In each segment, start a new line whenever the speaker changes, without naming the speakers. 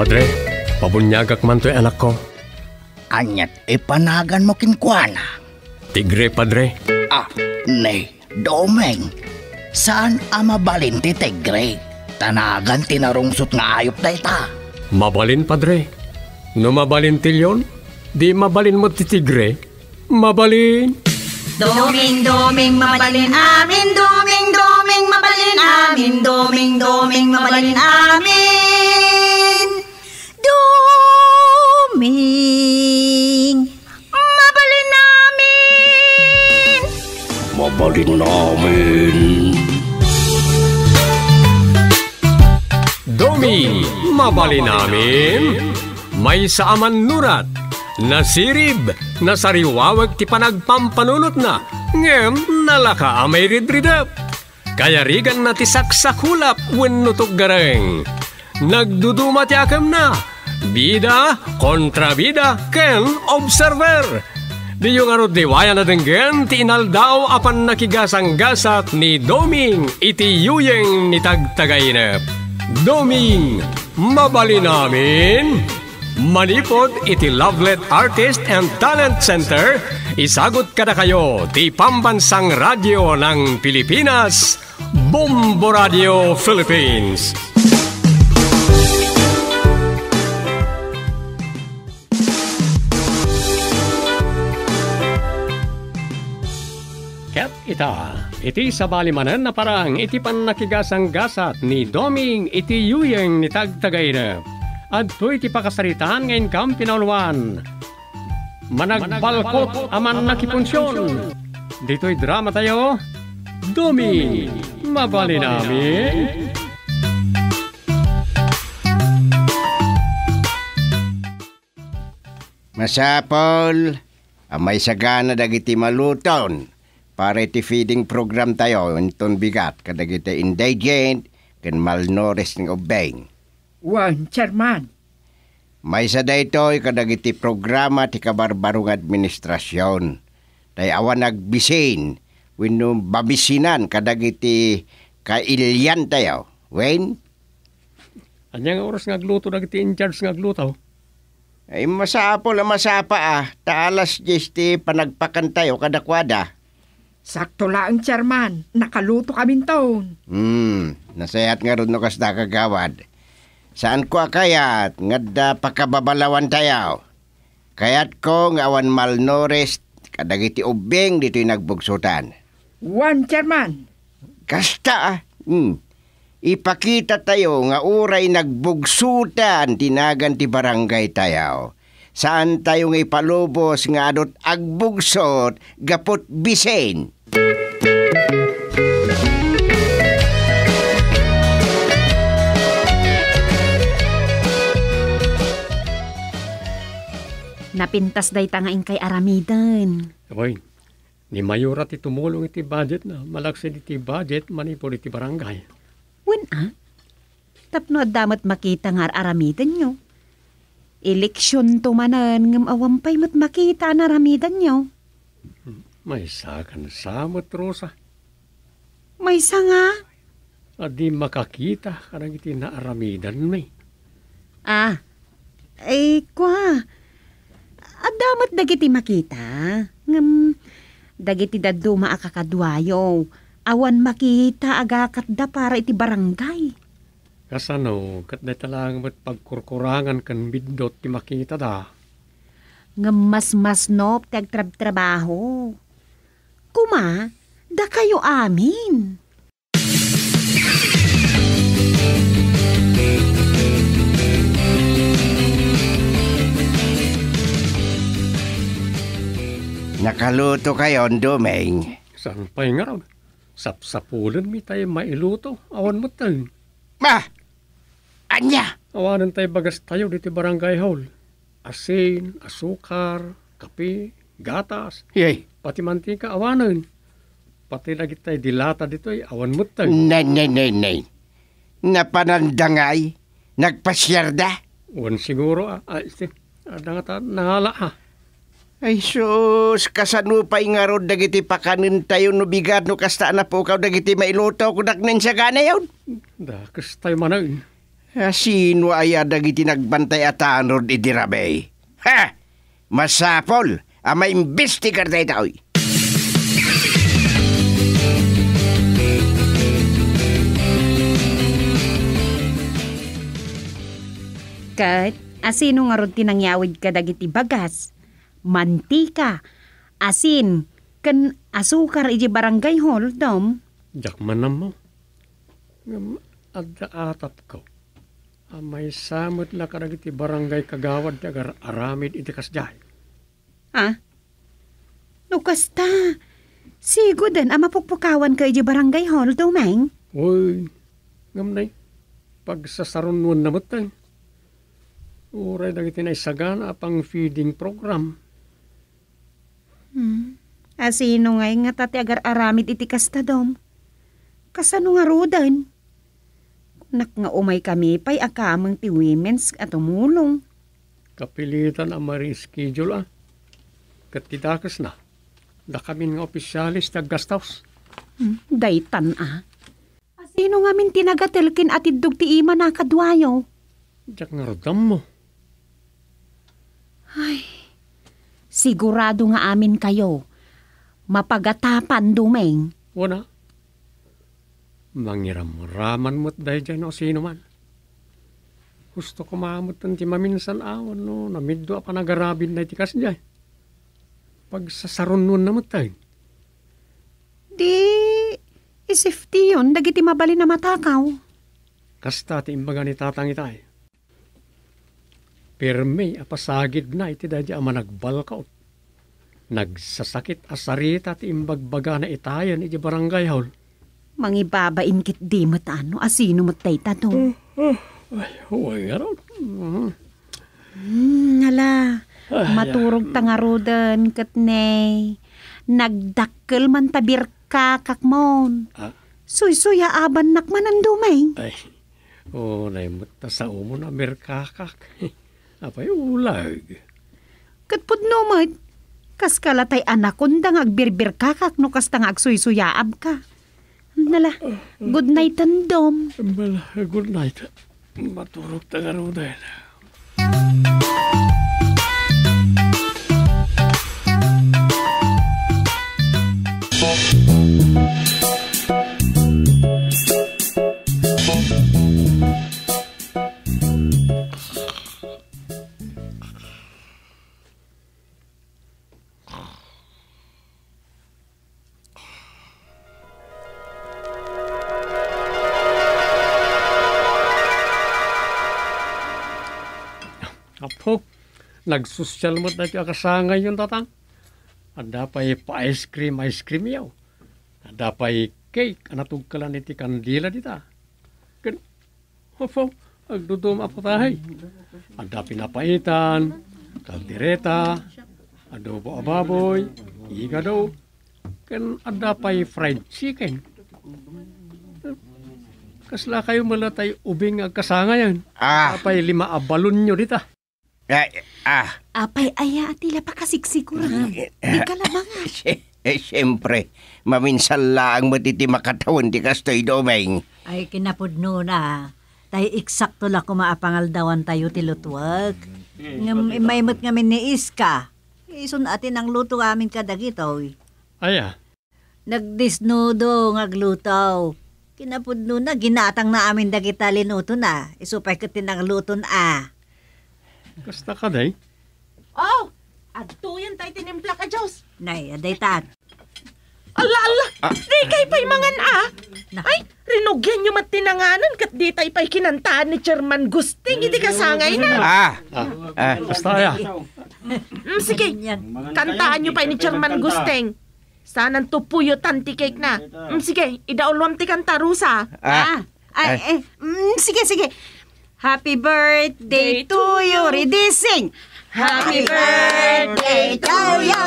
Padre, pabunyagak man to'y anak ko.
Anyat ipanagan mo kinkwana.
Tigre, Padre.
Nay, Domeng. Saan mabalin ti Tigre? Tanagan tinarungsot nga ayop da ita.
Mabalin, Padre. No mabalin tilyon, di mabalin mo ti Tigre. Mabalin.
Doming, doming, mabalin amin. Doming, doming, mabalin amin. Doming, doming, mabalin amin. Doming, mabalin namin.
Mabalin namin.
Doming, mabalin namin. May saaman nurat. Nasirib, nasariwawag ti panagpampanunot na. Ngem, nalaka amay ridridap. Kaya rigan na ti saksakulap wenno gareng. Nagduduma ti akam na. Bida, kontrabida, ken observer. Di yung diwaya na denggen ti inaldaw apan nakigasang-gasat ni Doming iti yuyeng ni tagtagainep. Doming, mabali namin. Manipod iti Lovelet Artist and Talent Center, isagot kada kayo ti Pambansang Radyo ng Pilipinas, Bombo Radio Philippines. Ket iti sabalimanan na parang iti panakigasang-gasat ni Doming iti yuyeng ni tagtagainep. At iti pakasaritaan ngayon kam pinauluan. Managbalkot aman nakipunsyon. Dito'y drama tayo. Domi, mabali namin.
Masapol, may sagana dagiti maluton. Para iti feeding program tayo, unton bigat, kadagiti indigent, ken malnourished ng ubeng.
Wan, Chairman.
May sa daytoy kadagiti programa ti kabarbarong administrasyon. Tay awan nagbisin, wenno babisinan kadagiti kailyan tayo. Wen?
Anyang oras ngagluto dagiti in charge ngagluto?
Ay masapol a masapa Taalas 10 ti panagpakan tayo kadakwada.
Sakto lang, Chairman. Nakaluto kami taon.
Nasayat nga ron no kasda kagawad. Saan ko kayat nga pakababalawan tayo? Kayat ko nga awan malnourished kadagiti ubeng dito'y nagbugsutan.
Wan, Chairman.
Kasta ipakita tayo nga uray nagbugsutan tinagan ti barangay tayo. Saan tayo nga ipalubos nga adot agbugsot gapot bisen?
Napintas day tangain kay aramidan.
Aboy, ni Mayura ti tumulong iti budget na malaksid iti budget manipod iti barangay.
Wen tapno damat makita nga aramidan nyo. Eleksyon tumanan ngam awampay mat makita na aramidan nyo.
May sakan samot, Rosa.
May sanga.
Adi makakita karang iti naaramidan may.
Kwa. Damat dagiti makita. Ngam, dagiti daduma akakadwayo. Awan makita agakatda para iti barangay.
Kasano, kat na talang mat pagkurkurangan kan bidot ti makita da.
Ngam mas nop tagtrabaho. Kuma, da kayo amin.
Nakaluto kayo, Domeng.
Saan pa'y nga raw? Sapsapulan mi tayo mailuto. Awan mo tayo.
Anya?
Awanan tayo bagas tayo dito barangay hall. Asin, asukar, kape, gatas.
Yay.
Pati mantika, awanan. Pati lagi tayo dilata dito ay awan mo tayo.
Nay. Napanandangay? Nagpasyarda?
Awan siguro. Nangala.
Ay sus, kasano pa ingarod dagiti pakanin tayo no bigat no kasta na po kaw dagiti mailuto ko daknen sa gana yun.
Dakas tayo manain.
Sino ay dagiti nagbantay atan rod idirabay? Ha! Masapol! Ama imbestigar tayo taoy.
Kat, asino nga ron tinangyawid ka dagiti bagas, mantika, asin, kan asukar iji barangay hall, Dom.
Jakman na mo. Adda atap ko. May samot la karag iti barangay kagawad agar aramid iti kasjay.
Ha? Nukasta. Sigo din, mapukpukawan ka iji barangay hall, Domeng.
Uy, ngamnay. Pagsasarunuan na matay. Uray dagiti na isagana pang feeding program.
Asino nga tati agar aramid iti kasta, Dom. Kasano nga rodan? Nak nga umay kami pa'y akamang ti women's at umulong.
Kapilitan ang schedule Katitakas na. Da kami nga opisyalis taggastaws.
Daytan Asino nga min tinagatelkin at idug ti ima na kadwayo?
Diyak nga rodam mo.
Sigurado nga amin kayo. Mapagatapan, Dumeng.
Wala. Mangiram-raman mo't dahil dyan o sino man. Gusto ko maamot ti maminsan awan no. Namiddo pa nagarabin na itikas dyan. Pagsasaron nun na matay.
Di, isifti yun. Dagiti mabali na matakaw.
Kasta ti imbaga ni tatang itay. Pirme apasagid na iti dahil ama nagbalkaot. Nagsasakit asarita ti imbagbaga na itayan iti barangay hall.
Mangibabain kit di matano, asino matay tato.
Ay, huwag nga ron.
Ngala, maturog tangarudan katnay. Nagdakkel man tabir kakakmon. Suy-suya aban nakman ang Dumeng.
Ay, naimot na sa umo na merkakak. Apay ulag.
Katpud numad, kas kalatay anak kundang agbirbir kakak no kas tang agsuy-suyaab ka. Nala, good night and Dom.
Bala, good night. Maturog tangarudan. Apo, nagsosyal mo na ito akasangay yun tatang. Ada pa'y pa-ice cream yaw. Ada pa'y cake, anatog ka lang iti kandila dita. Apo, agdudum apo tahay. Ada pinapaitan, kaldereta, adobo ababoy, igado. Ada pa'y fried chicken. Kasla kayo malatay ubing agkasangayan. Apay 5 abalon nyo dita.
Apay aya atila pa kasiksikuran. Di ka lamang
Siyempre, maminsan lang matiti makatawan di kastoy Domeng.
Ay kinapudno na. Tayo eksakto la kumaapangaldawan tayo ti lutwag. Maymot ngamin ni Iska. Isun atin ang luto amin kadagito.
Aya.
Nagdisnudo ngaglutaw. Kinapudno na ginatang na amin dagita linuto na. Isupay katin ang luton
Kasta ka day?
Oh, adtuyan tayo tinimpla ka, Diyos.
Nay, aday tat.
Ala, di kay pa'y mangan Ay, rinugyan nyo matinanganan kat di tayo pa'y kinantaan ni Chairman Gusting, hindi kasangay na.
Basta aya.
Sige, kantaan nyo pa'y ni Chairman Gusting. Sanang tupuyo tanti cake na. Sige, idaulwam ti kanta Rusa.
Sige. Happy birthday to you, Ridising!
Happy birthday to you!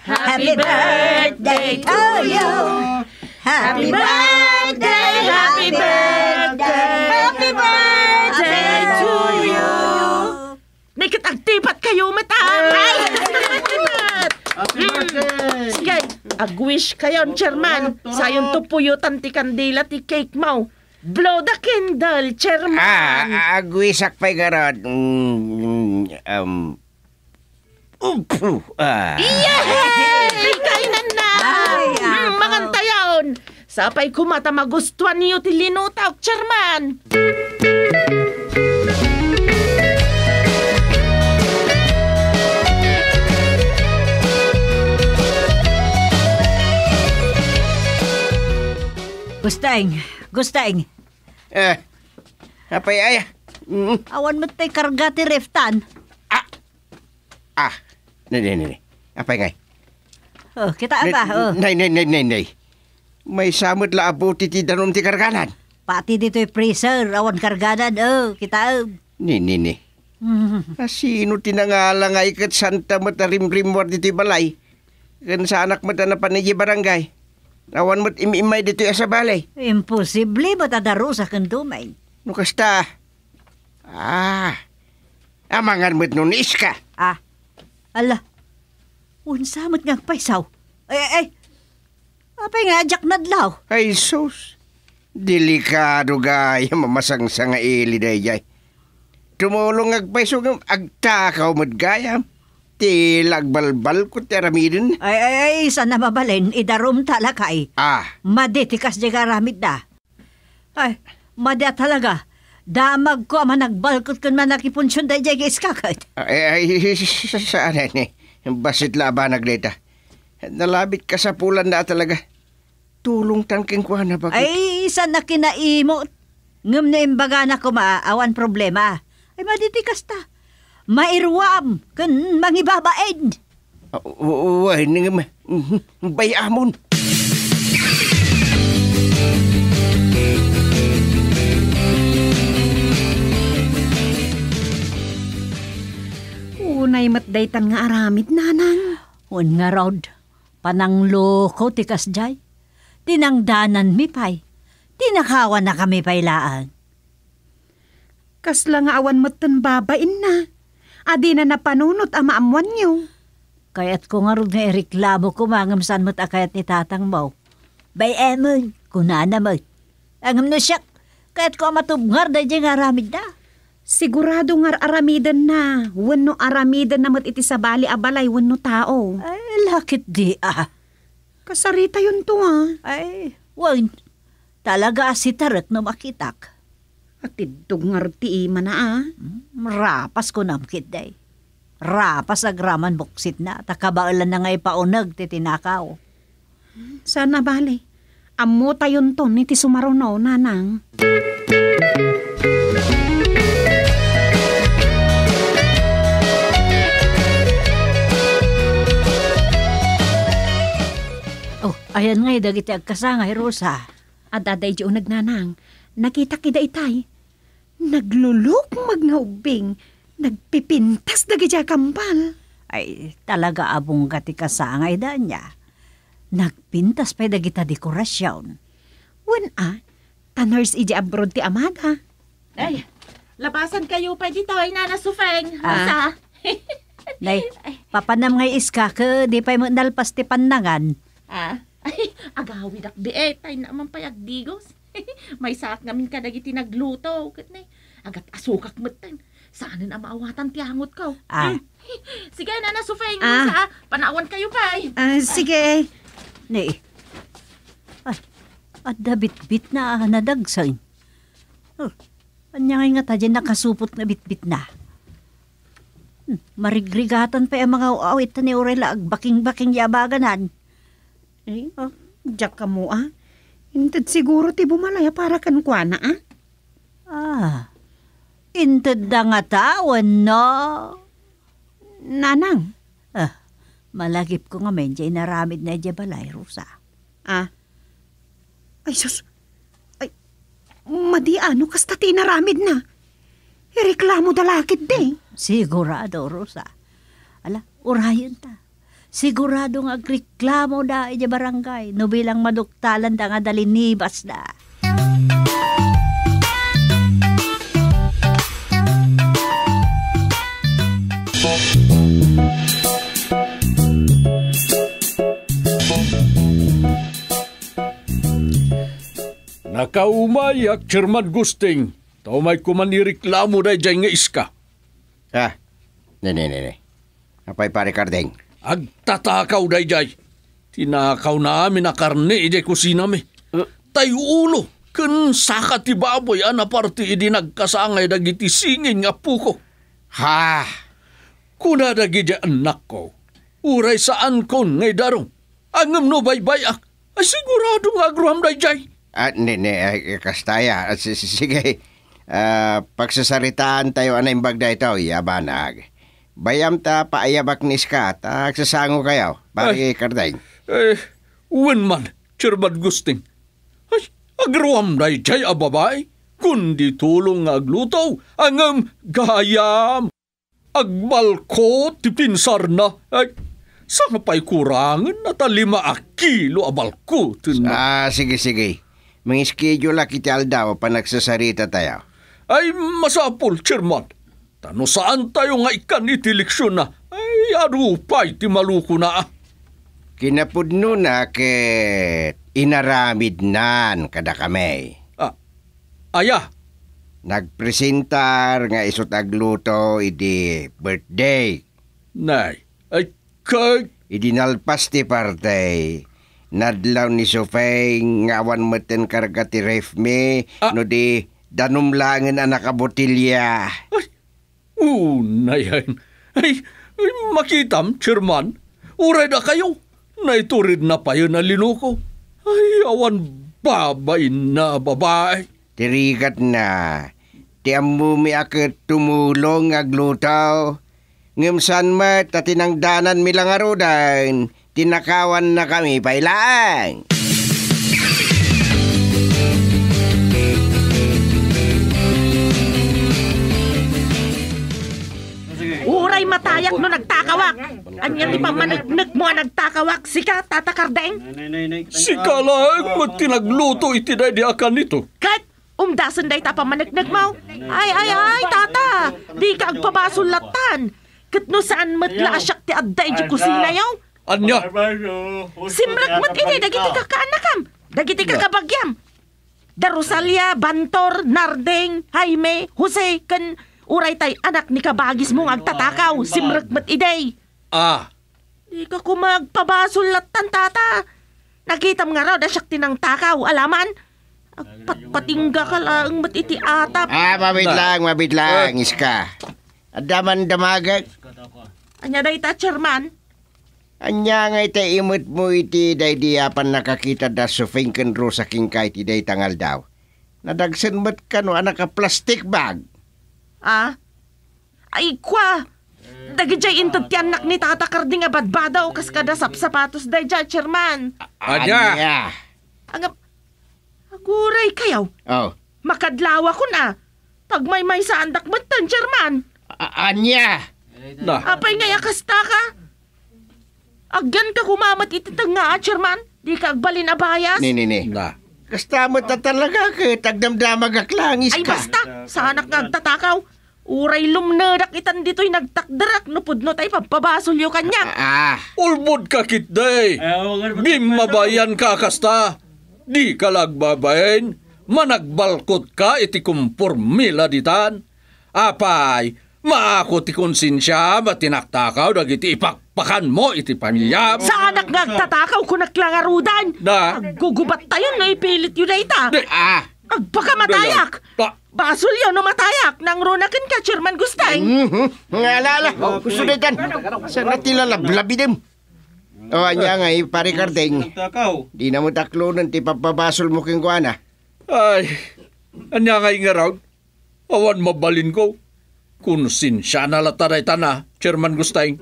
Happy birthday to you! Happy birthday, happy birthday, happy birthday to you!
Nakitagtipat kayo matapay! Sige, agwish kayo, Chairman. Sayon tupuyo tanti kandila ti cake mo. Blow the candle, Chairman.
Agwisak pa'y garod.
Yay! Kainan na! Mangantayaon! Sapay kumata magustuhan niyo ti linutaw, Chairman.
Gusteng.
Apay ay.
Awan mo tayo karga ti reftan.
Nay. Apay ngay.
Oh, kita ba?
Nay. May samot la abuti ti danom ti karganan.
Pati dito yung freezer, awan karganan. Kita.
Ni. Sino tinangalang ay kat santa matarimrimwar dito balay? Kan sa anak mata na panigi barangay. Awan mo't imimay dito sa balay.
Imposible ba tadaro sa kandumay?
Nukasta. Amangan mo't nun iska.
Ala. Unsa mo't nga paisaw? Ay. Apay nga ajak nadlaw.
Ay sus. Delikado gaya mamasang sa nga ili dayjay. Tumulong agpaiso ng agtakaw mo't gaya. Tilag balbal ko teramidin.
Ay, sana mabalin, idarom talakay. Maditikas di karamid na. Ay, madya talaga. Damag ko man nagbalkot kun man nakipunsyon da jay iskakot.
Ay, saan ni? Basit laban nagleta. Nalabit ka sa pulan na talaga. Tulong tangking ko na bakit?
Ay, sana kinaimot. Ngum na imbaga na ko maawan problema. Ay, maditikas ta. Mairwam kan mangibabain.
Uy, bayamon.
Unay matdaytan nga aramid, nanang.
Un nga rod, panangloko tikas jay. Tinangdanan mi pay. Tinakawan na kami pailaan.
Kasla nga awan mo't babain na. Adi na napanunot ama amuan niyo.
Kaya't ko nga rin nga reklamo ko mangamsan mo't akayat ni tatang mo. Bay emon, kunana mo. Angam no siyak, kaya't ko matubngar da dyan nga aramid na.
Sigurado nga aramidan na. Wano aramidan na mo't iti sabali abalay wano tao.
Ay, lakit di
Kasarita yun to
Ay, wan. Talaga si Tarek no makitak.
Atidog nga ti ima na
Rapas ko namkit day. Rapas agraman buksit na. Takabaalan na nga ipaunag titinakaw.
Sana bali. Amo tayon to ni ti sumaruno, nanang.
Ayan ngay dagiti agkasangay, Rosa.
Adaday di nagnanang. Nakita kida itay. Nagluluk magnaubing. Nagpipintas dagiti kampal.
Ay, talaga abong gati kasangay da niya. Nagpintas pa'y dagita dekorasyon.
Tanors iji abroad ti amada.
Ay, labasan kayo pa dito ay Nana Sufeng. Rosa.
Nay, papanam ngay iska ka, di pa'y mo nalpas ti pandangan.
Ay, agawid akbi tay naman payagdigos. May saak ngamin ka dagiti nagluto. Agat asukak matan. Saan na maawatan ti hangot ko? Sige, Nana Sufeng. Panawan kayo pa.
Sige.
Nay, adda bit-bit na nadagsan. Anya nga ta dyan nakasupot na bit-bit na. Marigrigatan pa yung mga awit ni Aurela agbaking-baking yabaganan.
Diyak ka mo Intad siguro ti bumalaya para kan kwa na
Intad da nga tawan no.
Nanang.
Malagip ko nga medya inaramid na dya balay, Rosa.
Ay sus. Ay, madi ano kasta tinaramid na. Ireklamo dalakit de.
Sigurado, Rosa. Ala, urayan ta. Sigurado nga agreklamo da ija barangay no bilang maduktalan da nga dalinibas da.
Nakaumayak, Chairman Gusting. Tao may kumanireklamo day dyan nga iska.
Ne. Apay pare Kardeng?
Agtatakaw day dyan. Tinakaw namin na karne ide kusina mi. Tayo ulo, kun saka ti baboy parte idi nagkasangay dagiti singin nga puko.
Ha?
Kuna dagi anak ko, uray saan kon ngay darong. Angam no baybayak, ay sigurado nga agruham day jay.
Kastaya. Sige. Pagsasaritaan tayo anay bagda ito, yabanag. Bayam ta paayabak ni Ska, ta agsasango kayo, pare Kardeng.
Uwan man, Chairman Gusting. Ay, agruham day jay ababay, kundi tulong nga agluto, angam gayam. Agbalko ti pinsar na. Ay, saan pa'y kurangan na ta 5 kilo abalko?
Sige. Mga schedule kiti aldaw pa nagsasarita tayo.
Ay, masapol, Chairman. Tano saan tayo nga ikan iti leksyon na? Ay, arupay ti maluko na.
Kinapudno na ket inaramid nan kada kami.
Aya.
Nagpresentar nga isot agluto idi birthday.
Nay, ay kay...
Idi nalpas ti partay. Nadlaw ni Sofeng nga awan meten karga ti ref me. No di danumlangan anak kabotilya.
Ay, nayan. Ay, makitam, Chairman. Uray na kayo. Naiturid na pa yun na linuko. Ay, awan babay na babae.
Tirigat na. Tiam mo mi akit tumulong agluto. Ngimsan mat at tinangdanan milang arudan. Tinakawan na kami pailaan.
Uray matayak no nagtakawak. Anyan di pa managnek mo nagtakawak. Sika, Tata Kardeng.
Sika lang, tinagluto iti day di akan nito.
Kat, umdasan day tapa managnek mo. Ay, Tata. Di ka agpabasulatan. Kat no saan matla asyak ti adday di kusina yaw.
Anya?
Simrak mat ini dagiti kakaanakam. Dagiti kakabagyam. Da Rosalia, Bantor, Nardeng, Jaime, Jose, kan uray tay anak ni kabagis mong agtatakaw. Simrak mat iday. Di ka kumagpabasulatan, Tata. Nakitam nga raw da siyak tinang takaw. Alaman? Agpatpatingga ka lang mat iti atap.
Mabit lang, Iska. Adaman damagag.
Anya day ta, Chairman?
Anya nga iti imot mo iti day diyapan nakakita da Sofeng ken Rosa king kahit iday tangal daw. Nadagsen mat ka no anak ka plastic bag.
Ay kwa! Dagijay intot ti anak ni Tata Karding nga badbadaw kas kada sapatos day dya, Chairman.
Anya!
Aguray kayaw. Makadlawa ko na. Pag may sa andak matan, Chairman.
Anya!
Apay nga yakasta ka. Agyan ka kumamat ititang nga, Chairman. Di ka agbalin abayas.
Ni. Kasta mo ta talaga ka. Tagdamdamag aklangis ka.
Ay basta, sa anak nga agtatakaw. Uray lumnadak itan dito'y nagtakdarak. Nupudno tayo papabasulyo kanya.
Ulbod ka kitday. Bimabayan ka kasta. Di ka lagbabayin. Managbalkot ka iti kumpormila ditan. Apay, maako ti konsensya matinaktakaw dagiti ipakpakan mo iti pamilya.
Sa anak nagtatakaw kung naklangarudan. Aggugubat tayo na ipilit yun na ita. Agpakamatayak. Basul yun no matayak. Nang runakin ka, Chairman Gustay.
Ngalala, kusulitan. Sana tilalablabidim. Anya nga, pare Kardeng. Di na mo taklunan ti papabasol mo king kuana.
Ay, anya nga ingaraw. Awan mabalin ko. Konsensya na lataray tana, Chairman Gustay.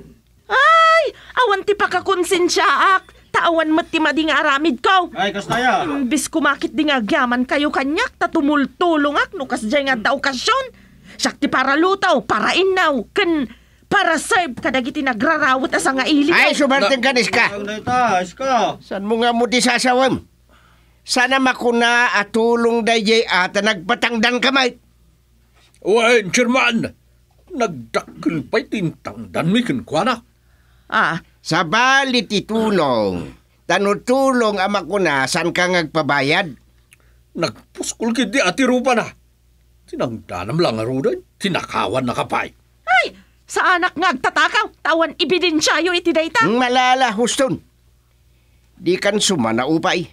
Ay, awan ti pakakonsensyaak. Tawan mat ti mading aramid ko.
Ay, kastaya.
Bis kumakit di nga agyaman kayo kanyak, tatumultulongak no kasjay nga da okasyon. Siyak ti para lutaw, para inaw, ken para serve kadagiti nagrarawot asa nga ili.
Ay, sumarting ka, Iska. San mo nga mo ti sasawam? Sana makuna at tulong dayay ata nagpatangdan kamay.
Wen, Chairman, nagdakil pa'y tintangdan mi kinkwana.
Sa balit itulong, tanutulong ama ko na saan ka ngagpabayad?
Nagpuskol kiti ati rupa na. Tinangdanam lang arudan, tinakawan na kapay.
Ay, sa anak nga agtatakaw, tawan ebidensyayo iti dayta.
Malala, Huston. Di kan sumana upay.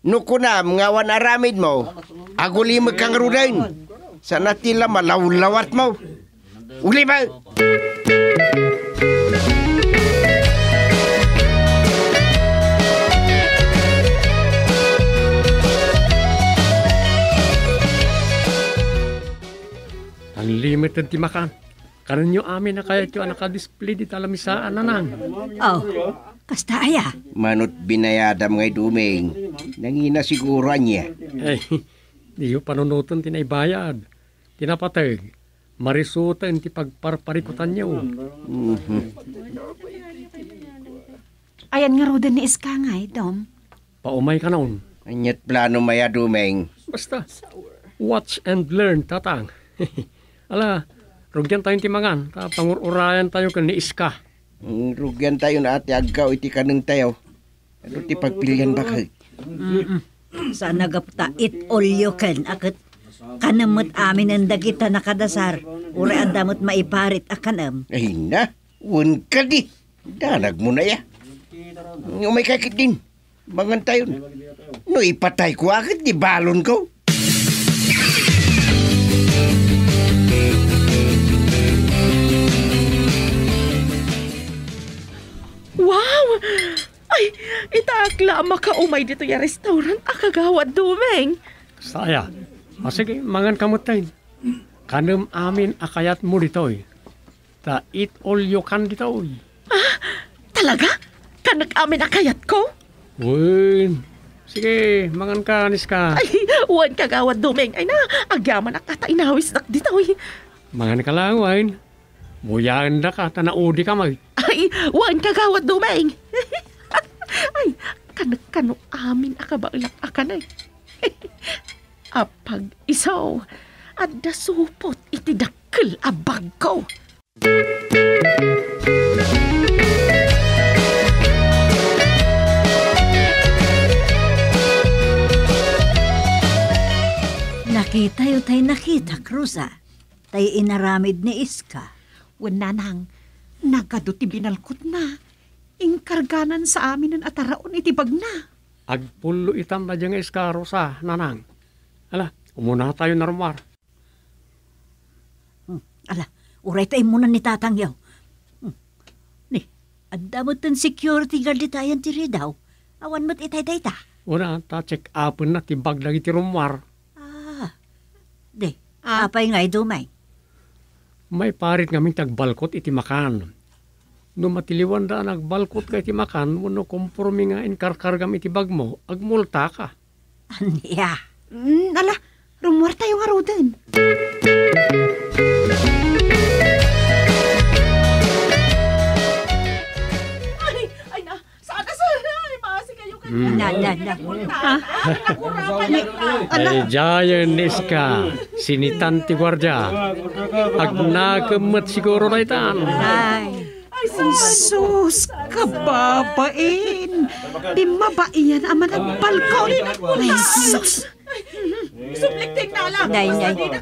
Nukunam ngawan aramid mo, agulimag kang rudan. Sana tila malawlawat mo. Uli ba?
Unlimited ti makan. Karon nyo amin na kaya ito naka-display di talamisaan nanang.
Oh, kasta aya.
Manot binayadam ngay duming. Nangina siguro niya.
Eh, di yung panunutan tinaybayad. Tinapatag. Marisutan ti pagparparikutan nyo.
Ayan nga rodan ni Iska ngay, Dom.
Paumay ka noon.
Anyat plano maya duming.
Basta, watch and learn, tatang. Ala, rugyan tayong timangan. Pangururayan tayo kan ni Iska.
Rugyan tayo na ati agaw iti kaneng tayo. Ano ti pagpilian ba kay?
Saan nagapta it all you can. Akit kanamot amin ang dagita nakadasar. Uri ang damot maiparit akanam.
Ay na, un ka di. Danag mo na ya. Umay kakit din. Mangan tayo. No ipatay ko akit di balon ko.
Wow! Ay, itakla makaumay dito yung restaurant. Akagawad dumeng.
Saya. Sige, mangan kamutay. Kanam amin akayat mo ditoy. Ta eat all you can ditoy.
Ah, talaga? Kanak amin akayat ko?
Uy, sige, mangan ka, Niska.
Ay, uwan kagawad dumeng. Ay na, agyaman akata inawis nak ditoy.
Mangan ka lang, Wine. Muyaan na ka, tanaudi ka mag.
Ay, wan kagawad dumeng. Ay, kanak-kano amin akabailak akanay. Apag isaw, at dasupot iti dakkel abag ko.
Nakita yun tayo nakita, Cruza. Tayo inaramid ni Iska.
Wala nang, nagaduti binalkot na. Ingkarganan sa amin ng ataraon itibag na.
Agpulo itam na diyang iskaro sa nanang. Ala, umuna tayo na rumar.
Ala, uray tayo muna ni Tatang yaw. Ni, adamot ng security guard itayan tiri daw. Awan mo't itay ta.
Una, ta-check upon na tibag lagi ti rumar.
De, apay nga'y dumay.
May parit ngaming tagbalkot iti makan. No matiliwan da nagbalkot ka iti makan, no kompromi nga inkarkargam iti bag mo, agmulta ka.
Aniya.
Ala, rumwar tayo nga rodan.
Ay na, saan ka sir? Ay, maasi kayo ka.
Ay, Jayan Niska, sinitan ti gwardya. Agnakemet siguro na itan.
Ay, sus, kababain. Di mabaiyan aman ang balkon. Ay, sus.
Suplikting na lang.
Day.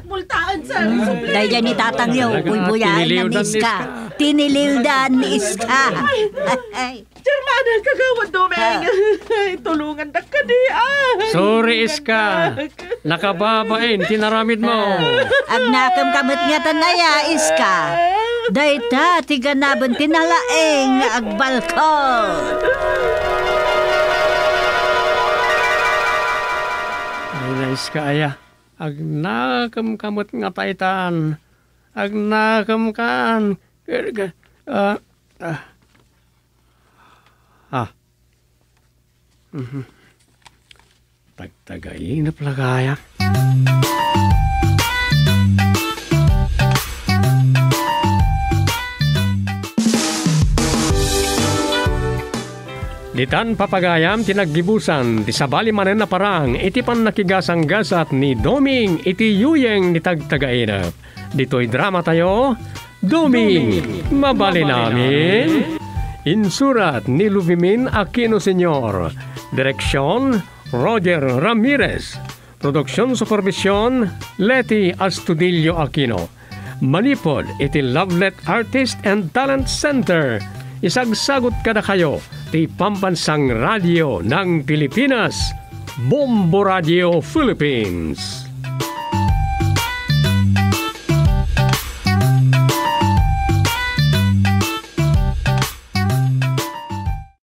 Multaan, sir.
Dahil yan ni Tatang yaw, buy-buyaan ng Iska. Tinilildan ni Iska. Ay.
German, kagawad dumeng. Ay, tulungan na ka di.
Sorry, Iska. Nakababain, tinaramid mo.
Agnakam kamot nga tanaya, Iska. Dayta, tiganabon tinalaeng agbalkon.
Ay, Iska, aya. Agnakam kamot nga taitan. Agnakam kan. Tagtagay na plagaya. Ditan papagayam tinaggibusan ti sabali manen na parang iti pan nakigasang gasat ni Doming iti yuyeng ni tagtagainap. Dito'y drama tayo, Doming, mabali namin. Insurat ni Luvimin Aquino Sr. Direksyon, Roger Ramirez. Produksyon Supervision, Leti Astudillo Aquino. Manipod, iti Lovelet Artist and Talent Center. Isagsagot kada kayo, ti Pambansang Radio ng Pilipinas, Bombo Radio Philippines.